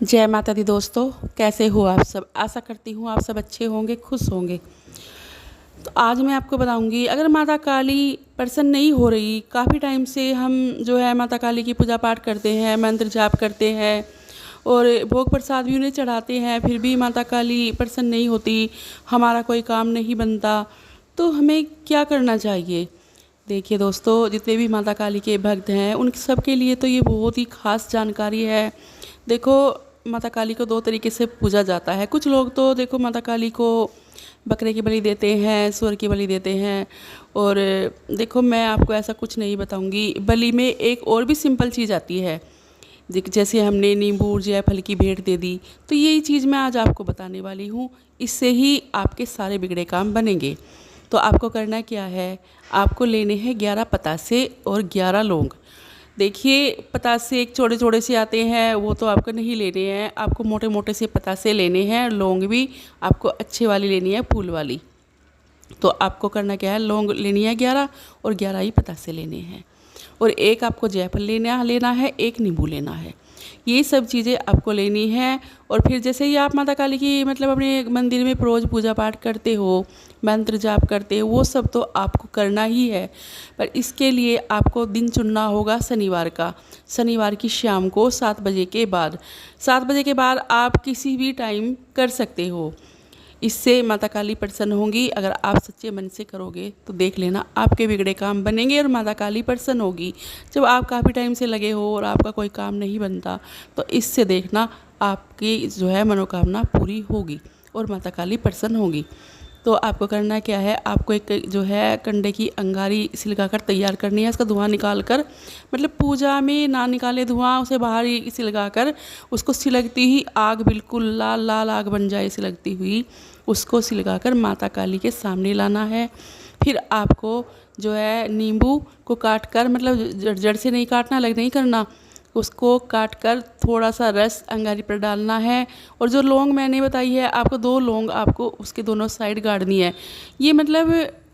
जय माता दी दोस्तों, कैसे हो आप सब। आशा करती हूँ आप सब अच्छे होंगे, खुश होंगे। तो आज मैं आपको बताऊंगी, अगर माता काली प्रसन्न नहीं हो रही, काफ़ी टाइम से हम जो है माता काली की पूजा पाठ करते हैं, मंत्र जाप करते हैं और भोग प्रसाद भी उन्हें चढ़ाते हैं, फिर भी माता काली प्रसन्न नहीं होती, हमारा कोई काम नहीं बनता, तो हमें क्या करना चाहिए। देखिए दोस्तों, जितने भी माता काली के भक्त हैं उन सब के लिए तो ये बहुत ही खास जानकारी है। देखो, माता काली को दो तरीके से पूजा जाता है। कुछ लोग तो देखो माता काली को बकरे की बलि देते हैं, सूअर की बलि देते हैं। और देखो, मैं आपको ऐसा कुछ नहीं बताऊंगी। बलि में एक और भी सिंपल चीज़ आती है, जैसे हमने नींबू जायफल की भेंट दे दी, तो यही चीज़ मैं आज आपको बताने वाली हूँ। इससे ही आपके सारे बिगड़े काम बनेंगे। तो आपको करना क्या है, आपको लेने हैं 11 पतासे और 11 लौंग। देखिए, पतासे एक चौड़े चौड़े से आते हैं, वो तो आपको नहीं लेने हैं, आपको मोटे मोटे से पतासे लेने हैं। लौंग भी आपको अच्छे वाली लेनी है, फूल वाली। तो आपको करना क्या है, लौंग लेनी है 11 और 11 ही पतासे लेने हैं। और एक आपको जायफल लेना है, एक नींबू लेना है। ये सब चीज़ें आपको लेनी है। और फिर जैसे ही आप माता काली की मतलब अपने मंदिर में रोज़ पूजा पाठ करते हो, मंत्र जाप करते हो, वो सब तो आपको करना ही है। पर इसके लिए आपको दिन चुनना होगा शनिवार का। शनिवार की शाम को 7 बजे के बाद, 7 बजे के बाद आप किसी भी टाइम कर सकते हो। इससे माता काली प्रसन्न होंगी। अगर आप सच्चे मन से करोगे तो देख लेना, आपके बिगड़े काम बनेंगे और माता काली प्रसन्न होगी। जब आप काफ़ी टाइम से लगे हो और आपका कोई काम नहीं बनता, तो इससे देखना आपकी जो है मनोकामना पूरी होगी और माता काली प्रसन्न होगी। तो आपको करना क्या है, आपको एक जो है कंडे की अंगारी सिलगा कर तैयार करनी है। उसका धुआं निकाल कर, मतलब पूजा में ना निकाले धुआं, उसे बाहर ही सिलगा कर, उसको सिलगती ही आग बिल्कुल लाल लाल आग बन जाए सिलगती हुई, उसको सिलगा कर माता काली के सामने लाना है। फिर आपको जो है नींबू को काट कर, मतलब जड़ से नहीं काटना, अलग नहीं करना, उसको काट कर थोड़ा सा रस अंगारी पर डालना है। और जो लौंग मैंने बताई है आपको, 2 लौंग आपको उसके दोनों साइड गाड़नी है। ये मतलब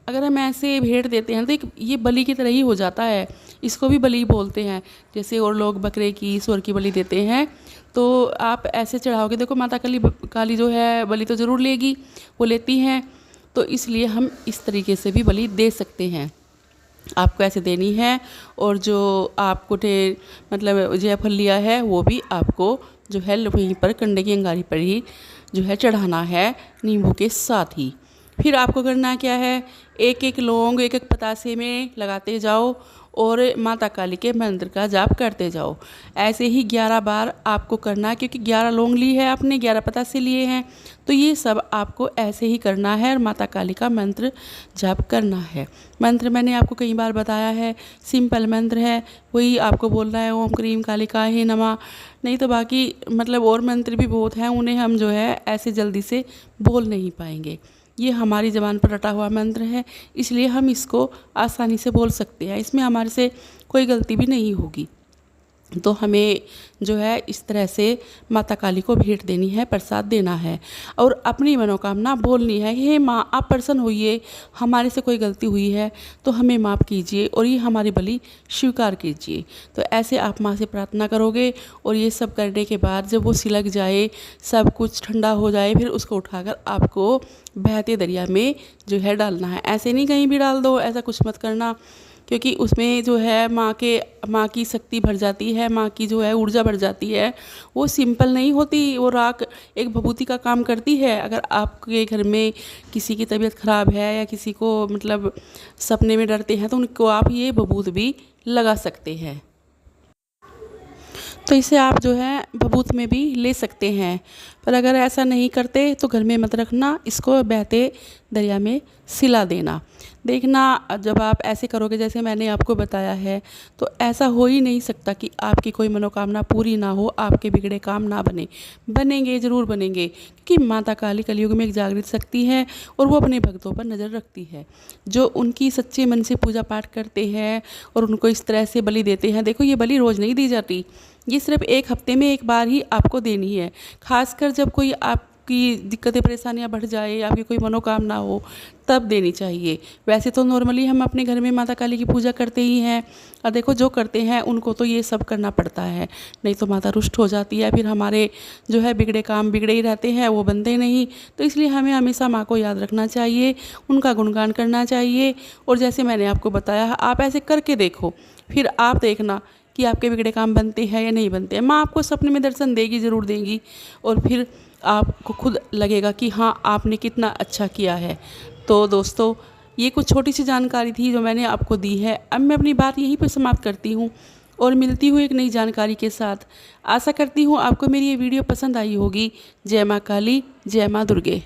अगर हम ऐसे भेंट देते हैं तो ये बलि की तरह ही हो जाता है, इसको भी बलि बोलते हैं। जैसे और लोग बकरे की, सूअर की बलि देते हैं, तो आप ऐसे चढ़ाओगे। देखो, माता काली जो है बलि तो ज़रूर लेगी, वो लेती हैं। तो इसलिए हम इस तरीके से भी बलि दे सकते हैं। आपको ऐसे देनी है। और जो आपको मतलब जायफल लिया है, वो भी आपको जो है वहीं पर कंडे की अंगारी पर ही जो है चढ़ाना है, नींबू के साथ ही। फिर आपको करना क्या है, एक एक लौंग एक एक पतासे में लगाते जाओ और माता काली के मंत्र का जाप करते जाओ। ऐसे ही 11 बार आपको करना है, क्योंकि 11 लौंग ली है आपने, 11 पतासे लिए हैं, तो ये सब आपको ऐसे ही करना है और माता काली का मंत्र जाप करना है। मंत्र मैंने आपको कई बार बताया है, सिंपल मंत्र है, वही आपको बोलना है, ओम क्रीम कालिकाये नमः। नहीं तो बाकी मतलब और मंत्र भी बहुत हैं, उन्हें हम जो है ऐसे जल्दी से बोल नहीं पाएंगे। ये हमारी ज़बान पर रटा हुआ मंत्र है, इसलिए हम इसको आसानी से बोल सकते हैं, इसमें हमारे से कोई गलती भी नहीं होगी। तो हमें जो है इस तरह से माता काली को भेंट देनी है, प्रसाद देना है और अपनी मनोकामना बोलनी है। हे माँ, आप प्रसन्न होइए, हमारे से कोई गलती हुई है तो हमें माफ़ कीजिए और ये हमारी बलि स्वीकार कीजिए। तो ऐसे आप माँ से प्रार्थना करोगे और ये सब करने के बाद जब वो सिलक जाए, सब कुछ ठंडा हो जाए, फिर उसको उठाकर आपको बहते दरिया में जो है डालना है। ऐसे नहीं कहीं भी डाल दो, ऐसा कुछ मत करना, क्योंकि उसमें जो है माँ की शक्ति भर जाती है, माँ की जो है ऊर्जा भर जाती है। वो सिंपल नहीं होती, वो राख एक भभूति का काम करती है। अगर आपके घर में किसी की तबीयत ख़राब है या किसी को मतलब सपने में डरते हैं, तो उनको आप ये भभूत भी लगा सकते हैं। तो इसे आप जो है भभूत में भी ले सकते हैं। पर अगर ऐसा नहीं करते तो घर में मत रखना, इसको बहते दरिया में सिला देना। देखना, जब आप ऐसे करोगे जैसे मैंने आपको बताया है, तो ऐसा हो ही नहीं सकता कि आपकी कोई मनोकामना पूरी ना हो, आपके बिगड़े काम ना बने। बनेंगे, ज़रूर बनेंगे, क्योंकि माता काली कलयुग में एक जागृत शक्ति है और वो अपने भक्तों पर नज़र रखती है। जो उनकी सच्चे मन से पूजा पाठ करते हैं और उनको इस तरह से बलि देते हैं। देखो, ये बलि रोज़ नहीं दी जाती, ये सिर्फ एक हफ्ते में एक बार ही आपको देनी है। खासकर जब कोई आप आपकी दिक्कतें परेशानियाँ बढ़ जाए, आपकी कोई मनोकामना हो, तब देनी चाहिए। वैसे तो नॉर्मली हम अपने घर में माता काली की पूजा करते ही हैं, और देखो जो करते हैं उनको तो ये सब करना पड़ता है, नहीं तो माता रुष्ट हो जाती है, फिर हमारे जो है बिगड़े काम बिगड़े ही रहते हैं, वो बनते नहीं। तो इसलिए हमें हमेशा माँ को याद रखना चाहिए, उनका गुणगान करना चाहिए। और जैसे मैंने आपको बताया, आप ऐसे करके देखो, फिर आप देखना कि आपके बिगड़े काम बनते हैं या नहीं बनते हैं। माँ आपको सपने में दर्शन देगी, ज़रूर देंगी, और फिर आपको खुद लगेगा कि हाँ आपने कितना अच्छा किया है। तो दोस्तों, ये कुछ छोटी सी जानकारी थी जो मैंने आपको दी है। अब मैं अपनी बात यहीं पर समाप्त करती हूँ और मिलती हूँ एक नई जानकारी के साथ। आशा करती हूँ आपको मेरी ये वीडियो पसंद आई होगी। जय माँ काली, जय माँ दुर्गे।